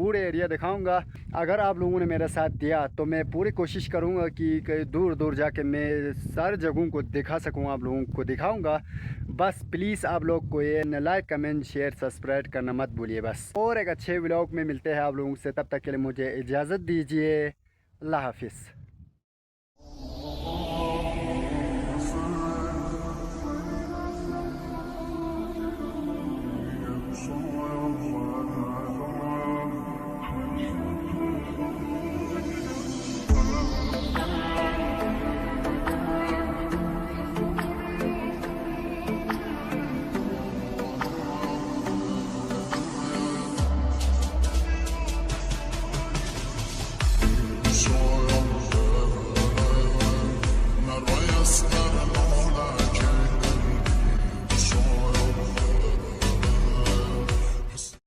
पूरे एरिया दिखाऊंगा। अगर आप लोगों ने मेरा साथ दिया तो मैं पूरी कोशिश करूंगा कि कहीं दूर दूर जाके मैं सारे जगहों को दिखा सकूं, आप लोगों को दिखाऊंगा। बस प्लीज़ आप लोग को ये लाइक कमेंट शेयर सब्सक्राइब करना मत भूलिए बस। और एक अच्छे व्लॉग में मिलते हैं आप लोगों से, तब तक के लिए मुझे इजाज़त दीजिए। अल्लाह हाफिज़।